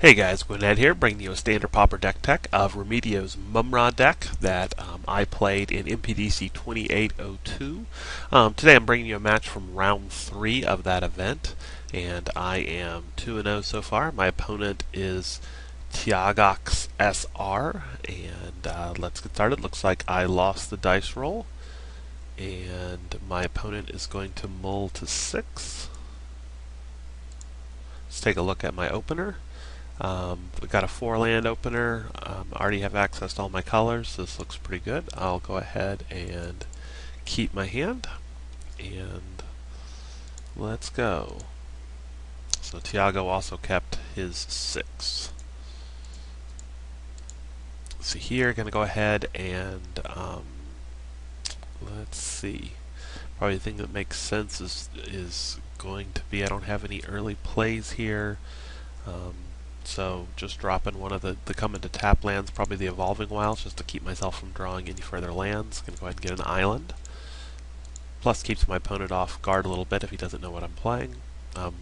Hey guys, gwyned here, bringing you a Standard Pauper deck tech of Remedio's Mumm-Ra deck that I played in MPDC 2802. Today I'm bringing you a match from round 3 of that event, and I am 2-0 so far. My opponent is Tiagox SR, and let's get started. Looks like I lost the dice roll, and my opponent is going to mull to 6. Let's take a look at my opener. We've got a 4-land opener. I already have access to all my colors, so this looks pretty good. I'll go ahead and keep my hand, and let's go. So Tiago also kept his 6. So here, going to go ahead and let's see. Probably the thing that makes sense is going to be I don't have any early plays here. So just dropping one of the come into tap lands, probably the Evolving Wilds, just to keep myself from drawing any further lands. Gonna go ahead and get an island. Plus keeps my opponent off guard a little bit if he doesn't know what I'm playing.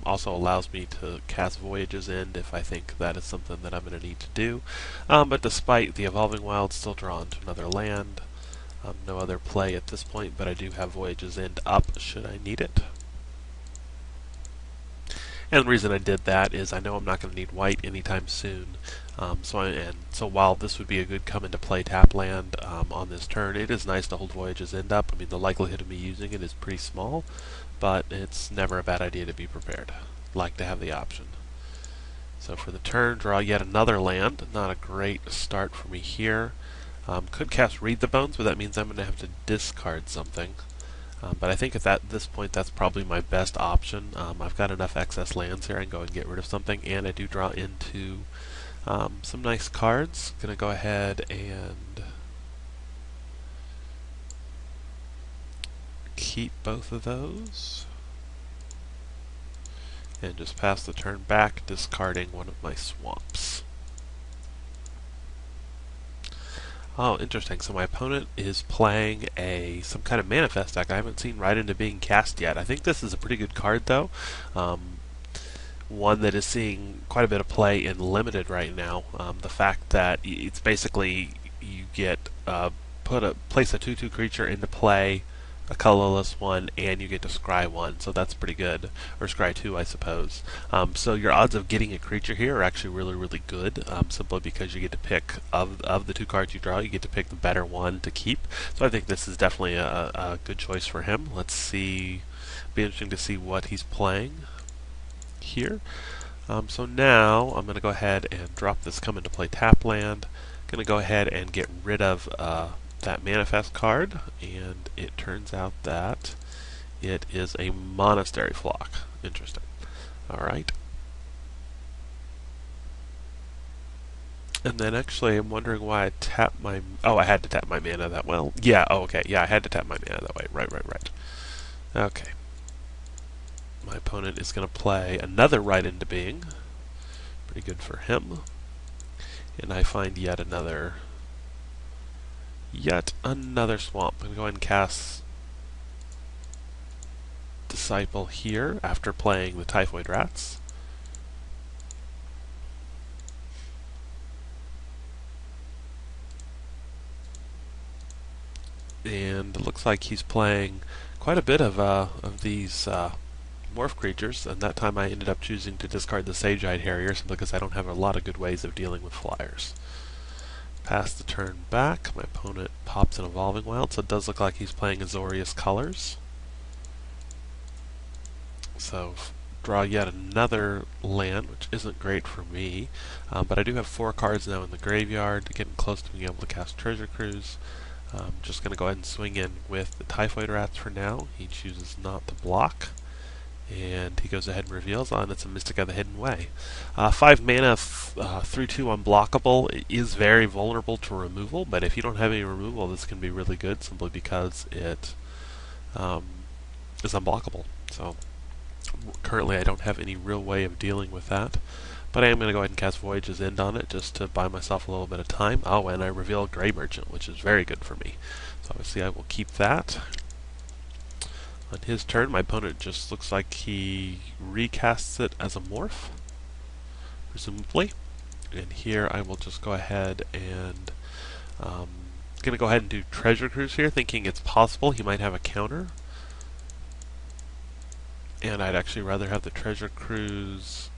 Also allows me to cast Voyage's End if I think that is something that I'm going to need to do. But despite the Evolving Wilds, still drawn to another land. No other play at this point, but I do have Voyage's End up should I need it. And the reason I did that is I know I'm not going to need white anytime soon. So while this would be a good come into play tap land on this turn, it is nice to hold Voyage's End up. I mean, the likelihood of me using it is pretty small, but it's never a bad idea to be prepared. Like to have the option. So for the turn, draw yet another land. Not a great start for me here. Could cast Read the Bones, but that means I'm going to have to discard something. But I think at this point that's probably my best option. I've got enough excess lands here. I can go and get rid of something, and I do draw into some nice cards. Gonna go ahead and keep both of those, and just pass the turn back, discarding one of my swamps. Oh, interesting. So my opponent is playing some kind of manifest deck I haven't seen right into being cast yet. I think this is a pretty good card, though. One that is seeing quite a bit of play in Limited right now. The fact that it's basically you get place a 2/2 creature into play, a colorless one, and you get to scry one, so that's pretty good. Or scry two, I suppose. So your odds of getting a creature here are actually really, really good, simply because you get to pick, of the 2 cards you draw, you get to pick the better one to keep. So I think this is definitely a good choice for him. Let's see. Be interesting to see what he's playing here. So now I'm going to go ahead and drop this come into play tap land. Going to go ahead and get rid of that manifest card, and it turns out that it is a Monastery Flock. Interesting. Alright. And then actually I'm wondering why I tapped my... Oh, I had to tap my mana that well. Yeah, oh, okay. Yeah, I had to tap my mana that way. Right. Okay. My opponent is going to play another Right into Being. Pretty good for him. And I find yet another swamp. I'm going to go ahead and cast Disciple here after playing the Typhoid Rats. And it looks like he's playing quite a bit of these morph creatures, and that time I ended up choosing to discard the Sage-Eyed Harrier simply because I don't have a lot of good ways of dealing with flyers. Pass the turn back. My opponent pops an Evolving Wild, so it does look like he's playing Azorius Colors. So draw yet another land, which isn't great for me. But I do have 4 cards now in the graveyard, getting close to being able to cast Treasure Cruise. Just going to go ahead and swing in with the Typhoid Rats for now. He chooses not to block. And he goes ahead and reveals on it's a Mystic of the Hidden Way. 5 mana, 3/2 unblockable. It is very vulnerable to removal, but if you don't have any removal, this can be really good simply because it is unblockable. So currently I don't have any real way of dealing with that. But I am going to go ahead and cast Voyage's End on it just to buy myself a little bit of time. Oh, and I reveal Grey Merchant, which is very good for me. So obviously I will keep that. On his turn, my opponent just looks like he recasts it as a morph, presumably. And here I will just go ahead and gonna go ahead and do Treasure Cruise here, thinking it's possible he might have a counter. And I'd actually rather have the Treasure Cruise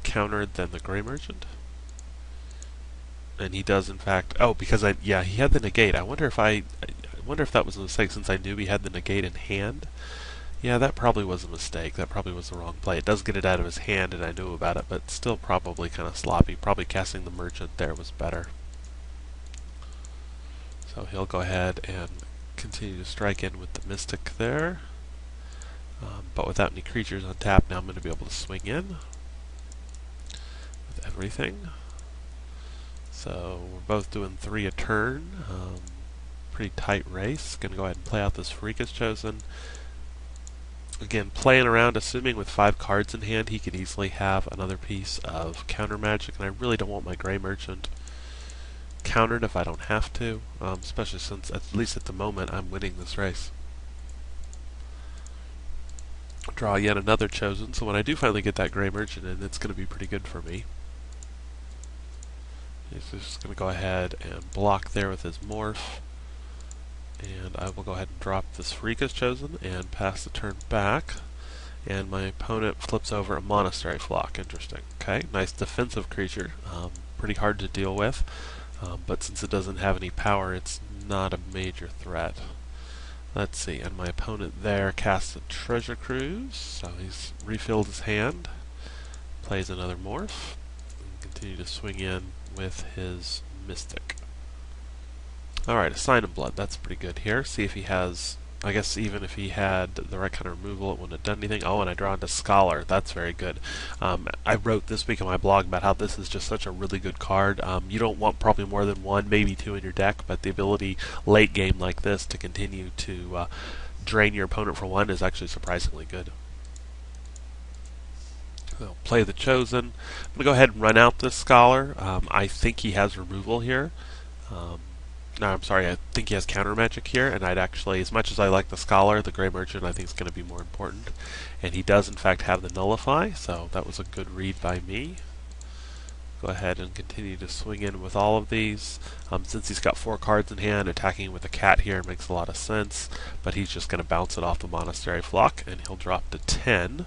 countered than the Gray Merchant. And he does, in fact. Oh, because he had the negate. I wonder if that was a mistake since I knew he had the negate in hand. Yeah, that probably was a mistake. That probably was the wrong play. It does get it out of his hand, and I knew about it, but still probably kind of sloppy. Probably casting the Merchant there was better. So he'll go ahead and continue to strike in with the Mystic there. But without any creatures on tap, now I'm going to be able to swing in with everything. So we're both doing 3 a turn. Pretty tight race. Going to go ahead and play out this Freakus Chosen. Again, playing around, assuming with 5 cards in hand, he could easily have another piece of counter magic, and I really don't want my Gray Merchant countered if I don't have to, especially since, at least at the moment, I'm winning this race. Draw yet another Chosen, so when I do finally get that Gray Merchant in, it's going to be pretty good for me. He's just going to go ahead and block there with his Morph. And I will go ahead and drop this Freakus Chosen and pass the turn back. And my opponent flips over a Monastery Flock. Interesting. Okay, nice defensive creature. Pretty hard to deal with. But since it doesn't have any power, it's not a major threat. Let's see, and my opponent there casts a Treasure Cruise. So he's refilled his hand. Plays another Morph. And continue to swing in with his Mystic. Alright, a Sign of Blood, that's pretty good here. See if he has, I guess even if he had the right kind of removal, it wouldn't have done anything. Oh, and I draw into Scholar, that's very good. I wrote this week on my blog about how this is just such a really good card. You don't want probably more than 1, maybe 2 in your deck, but the ability late game like this to continue to drain your opponent for 1 is actually surprisingly good. So, play the Chosen. I'm going to go ahead and run out this Scholar. I think he has removal here. No, I'm sorry, I think he has counter magic here, and I'd actually, as much as I like the Scholar, the Gray Merchant I think is going to be more important. And he does in fact have the Nullify, so that was a good read by me. Go ahead and continue to swing in with all of these. Since he's got 4 cards in hand, attacking with a cat here makes a lot of sense, but he's just going to bounce it off the Monastery Flock, and he'll drop to 10.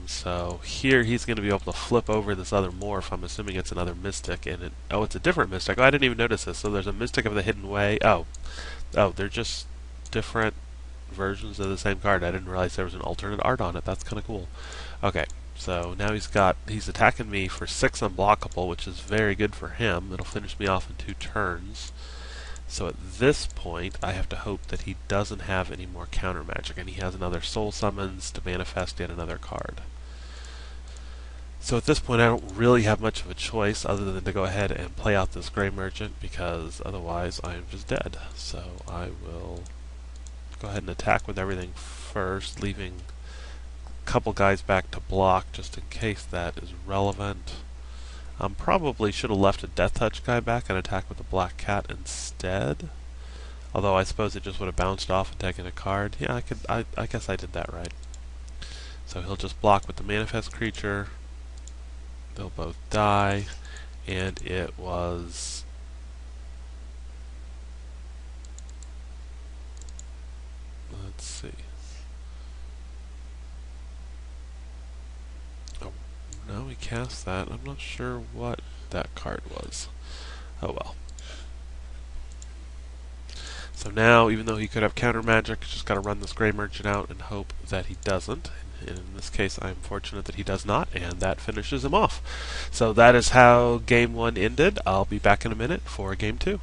So here he's going to be able to flip over this other Morph. I'm assuming it's another Mystic, and it's a different Mystic. Oh, I didn't even notice this. So there's a Mystic of the Hidden Way. Oh, they're just different versions of the same card. I didn't realize there was an alternate art on it. That's kind of cool. Okay, so now he's attacking me for 6 unblockable, which is very good for him. It'll finish me off in 2 turns. So at this point, I have to hope that he doesn't have any more counter magic, and he has another Soul Summons to manifest yet another card. So at this point, I don't really have much of a choice other than to go ahead and play out this Gray Merchant, because otherwise I am just dead. So I will go ahead and attack with everything first, leaving a couple guys back to block just in case that is relevant. Probably should have left a Death Touch guy back and attack with the Black Cat instead. Although I suppose it just would have bounced off and taken a card. Yeah, I guess I did that right. So he'll just block with the Manifest creature. They'll both die. And it was... Let's see. No, he cast that. I'm not sure what that card was. Oh well. So now, even though he could have counter magic, just got to run this Gray Merchant out and hope that he doesn't. And in this case, I'm fortunate that he does not, and that finishes him off. So that is how Game 1 ended. I'll be back in a minute for Game 2.